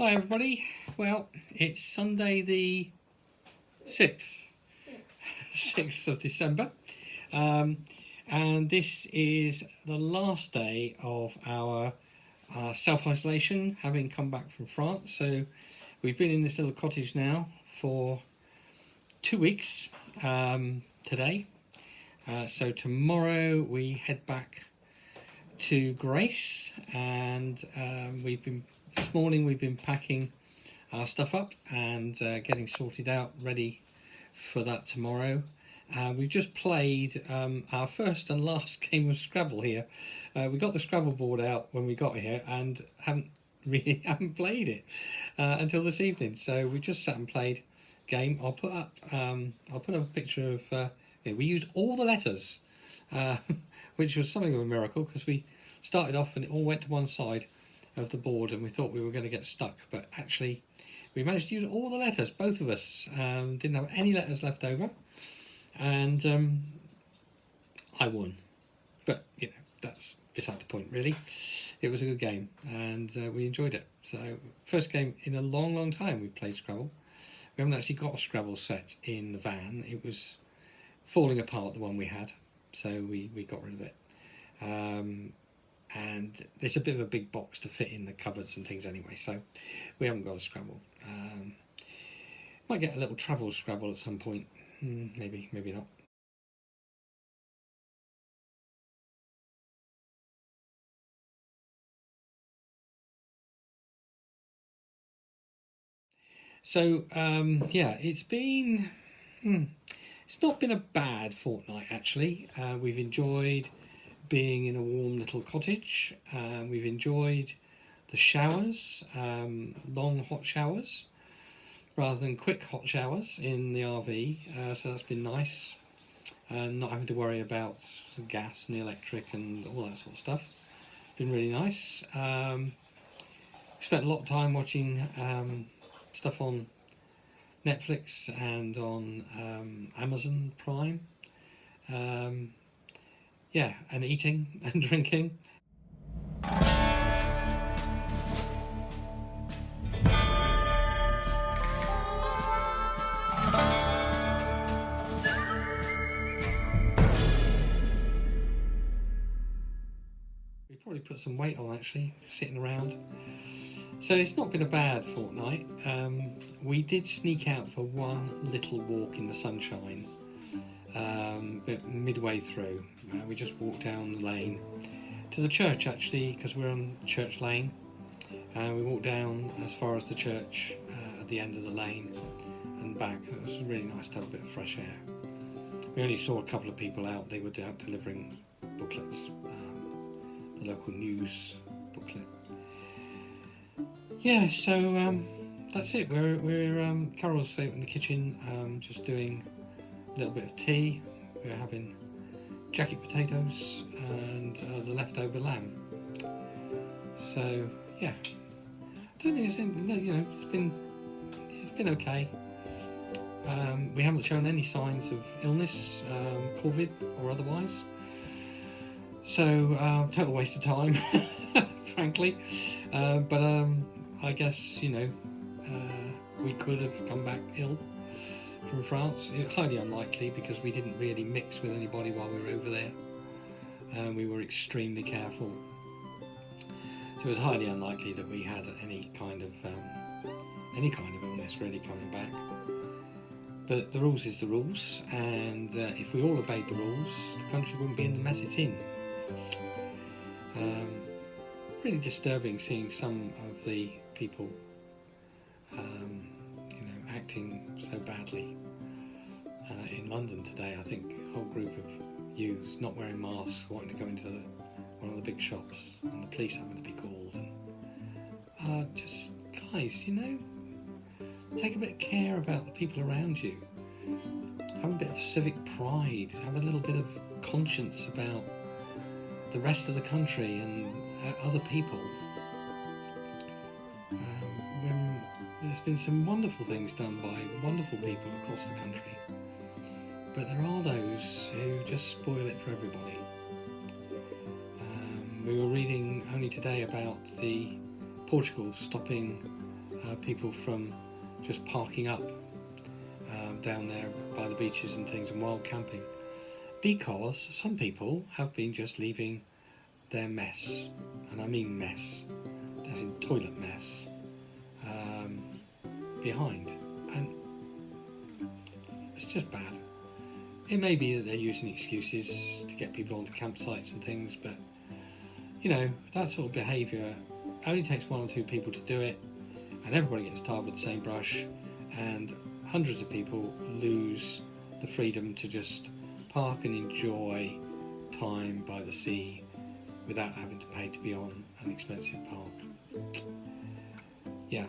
Hi everybody. Well, it's Sunday the 6th, 6th of December, and this is the last day of our self-isolation, having come back from France. So we've been in this little cottage now for 2 weeks today. So tomorrow we head back to Grace, and this morning we've been packing our stuff up and getting sorted out, ready for that tomorrow. We've just played our first and last game of Scrabble here. We got the Scrabble board out when we got here and haven't played it until this evening. So we just sat and played a game. I'll put up a picture of. We used all the letters, which was something of a miracle because we started off and it all went to one side of the board and we thought we were going to get stuck, but actually we managed to use all the letters. Both of us didn't have any letters left over, and I won. But that's beside the point really. It was a good game and we enjoyed it. So first game in a long time we played Scrabble. We haven't actually got a Scrabble set in the van. It was falling apart, the one we had, so we got rid of it. And there's a bit of a big box to fit in the cupboards and things anyway, so we haven't got a Scrabble. Might get a little travel Scrabble at some point, maybe not. So it's not been a bad fortnight actually. We've enjoyed being in a warm little cottage. We've enjoyed the showers, long hot showers rather than quick hot showers in the RV, so that's been nice, and not having to worry about the gas and the electric and all that sort of stuff. Been really nice. Spent a lot of time watching stuff on Netflix and on Amazon Prime. And eating and drinking. We probably put some weight on actually, sitting around. So it's not been a bad fortnight. We did sneak out for one little walk in the sunshine, but midway through. We just walked down the lane to the church actually, because we're on Church Lane. We walked down as far as the church at the end of the lane and back. It was really nice to have a bit of fresh air. We only saw a couple of people out. They were out delivering booklets, the local news booklet. Yeah, so that's it. We're Carol's out in the kitchen, just doing a little bit of tea. We're having jacket potatoes and the leftover lamb. So yeah, I don't think it's it's been okay. We haven't shown any signs of illness, COVID or otherwise. So total waste of time, frankly. But I guess we could have come back ill from France. It's highly unlikely because we didn't really mix with anybody while we were over there. We were extremely careful. So it was highly unlikely that we had any kind of illness really coming back. But the rules is the rules, and if we all obeyed the rules, the country wouldn't be in the mess it's in. Really disturbing seeing some of the people acting so badly in London today. I think a whole group of youths not wearing masks, wanting to go into one of the big shops, and the police having to be called. And just guys, take a bit of care about the people around you. Have a bit of civic pride. Have a little bit of conscience about the rest of the country and other people. There's been some wonderful things done by wonderful people across the country, but there are those who just spoil it for everybody. We were reading only today about Portugal stopping people from just parking up down there by the beaches and things and wild camping, because some people have been just leaving their mess, and I mean mess, as in toilet mess, behind, and it's just bad. It may be that they're using excuses to get people onto campsites and things, but you know, that sort of behaviour only takes one or two people to do it, and everybody gets tarred with the same brush, and hundreds of people lose the freedom to just park and enjoy time by the sea without having to pay to be on an expensive park. Yeah,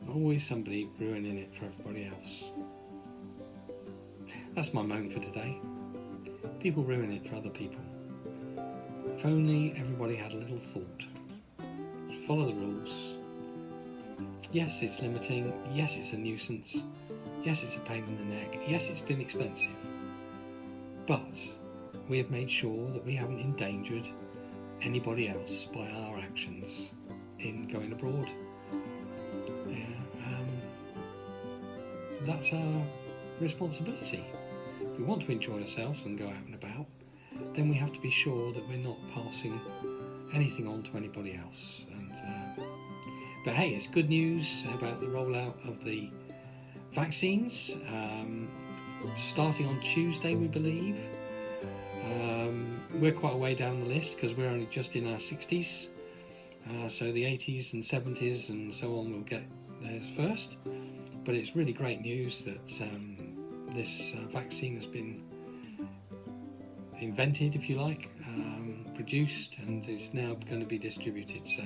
always somebody ruining it for everybody else. That's my moan for today. People ruin it for other people. If only everybody had a little thought. Follow the rules. Yes, it's limiting. Yes, it's a nuisance. Yes, it's a pain in the neck. Yes, it's been expensive. But we have made sure that we haven't endangered anybody else by our actions in going abroad. That's our responsibility. If we want to enjoy ourselves and go out and about, then we have to be sure that we're not passing anything on to anybody else. But hey, it's good news about the rollout of the vaccines, starting on Tuesday, we believe. We're quite a way down the list because we're only just in our 60s, so the 80s and 70s and so on will get theirs first. But it's really great news that this vaccine has been invented, if you like, produced, and is now going to be distributed. So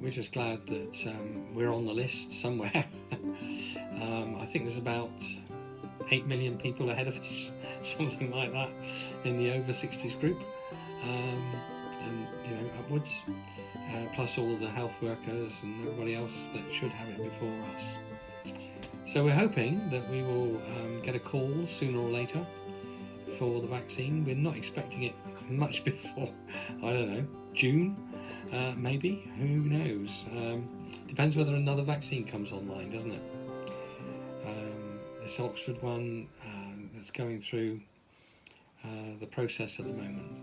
we're just glad that we're on the list somewhere. I think there's about 8 million people ahead of us, something like that, in the over 60s group, and you know, upwards, plus all the health workers and everybody else that should have it before us. So we're hoping that we will get a call sooner or later for the vaccine. We're not expecting it much before, I don't know, June, maybe, who knows. Depends whether another vaccine comes online, doesn't it? This Oxford one that's going through the process at the moment.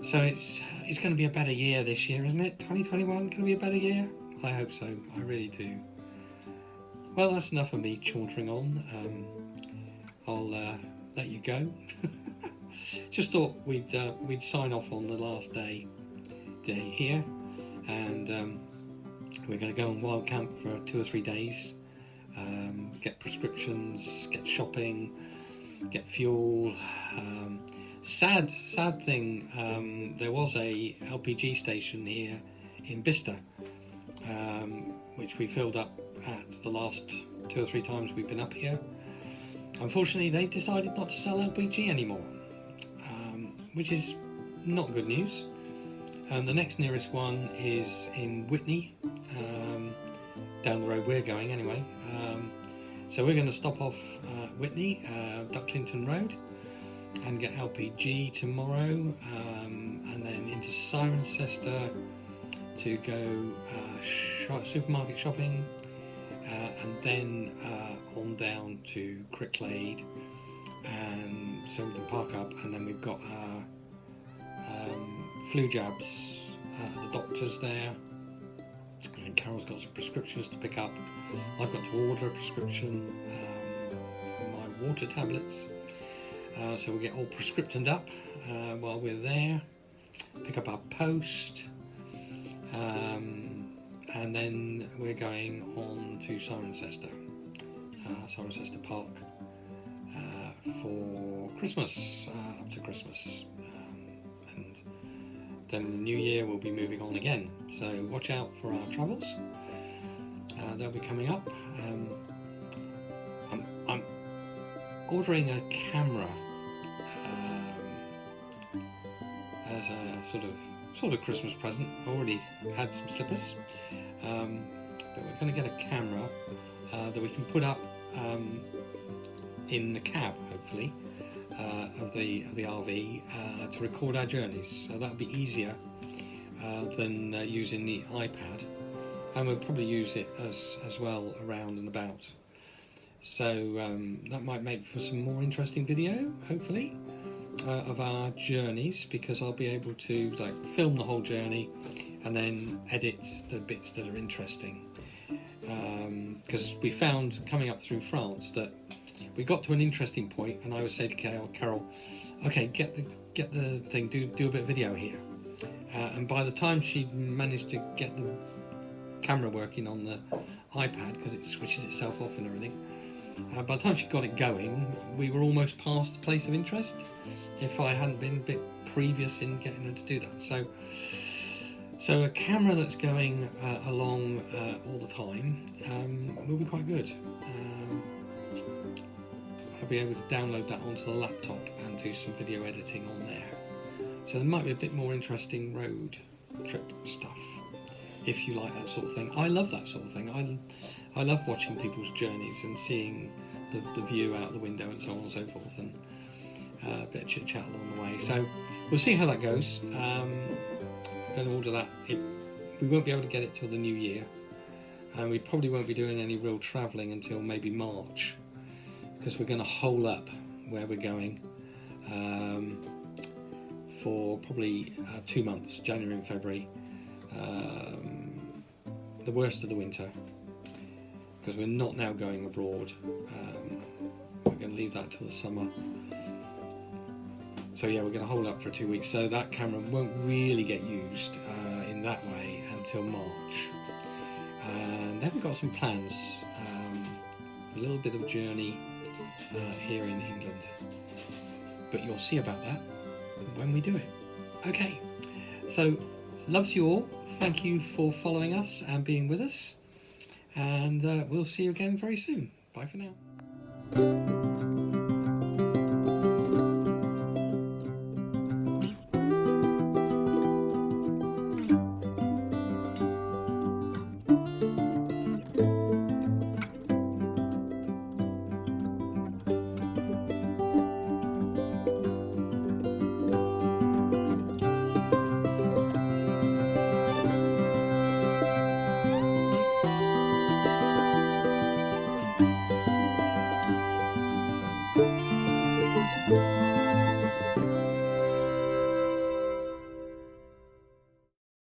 So it's going to be a better year this year, isn't it? 2021 going to be a better year? I hope so, I really do. Well, that's enough of me chauntering on. I'll let you go. Just thought we'd sign off on the last day here, and we're going to go on wild camp for 2 or 3 days, get prescriptions, get shopping, get fuel. Sad thing, there was a LPG station here in Bicester, which we filled up at the last 2 or 3 times we've been up here. Unfortunately, they've decided not to sell LPG anymore, which is not good news. The next nearest one is in Witney, down the road we're going anyway. So we're going to stop off Witney, Ducklington Road, and get LPG tomorrow, and then into Cirencester to go supermarket shopping, and then on down to Cricklade, and so we can park up, and then we've got our flu jabs at the doctor's there, and Carol's got some prescriptions to pick up. I've got to order a prescription for my water tablets, so we get all prescriptioned up while we're there, pick up our post, and then we're going on to Cirencester Park for Christmas, up to Christmas, and then in the new year we'll be moving on again. So watch out for our travels. They'll be coming up. I'm ordering a camera as a sort of Christmas present. I already had some slippers, but we're going to get a camera that we can put up in the cab, hopefully, of the RV to record our journeys. So that'll be easier than using the iPad. and we'll probably use it as well around and about. So that might make for some more interesting video, hopefully, of our journeys, because I'll be able to like film the whole journey and then edit the bits that are interesting. Because we found coming up through France that we got to an interesting point, and I would say to Carol, okay, get the thing, do a bit of video here. And by the time she'd managed to get the camera working on the iPad, because it switches itself off and everything, by the time she got it going, we were almost past the place of interest, if I hadn't been a bit previous in getting her to do that. So a camera that's going along all the time will be quite good. I'll be able to download that onto the laptop and do some video editing on there. So there might be a bit more interesting road trip stuff, if you like that sort of thing. I love that sort of thing. I love watching people's journeys and seeing the view out the window and so on and so forth, and a bit of chit chat along the way. So we'll see how that goes. I'm going to order that. We won't be able to get it till the new year, and we probably won't be doing any real travelling until maybe March, because we're going to hole up where we're going for probably 2 months, January and February, the worst of the winter, because we're not now going abroad. We're going to leave that till the summer. So yeah, we're going to hold up for 2 weeks, so that camera won't really get used in that way until March. And then we've got some plans, a little bit of journey here in England, but you'll see about that when we do it. Okay, so love to you all. Thank you for following us and being with us, and we'll see you again very soon. Bye for now.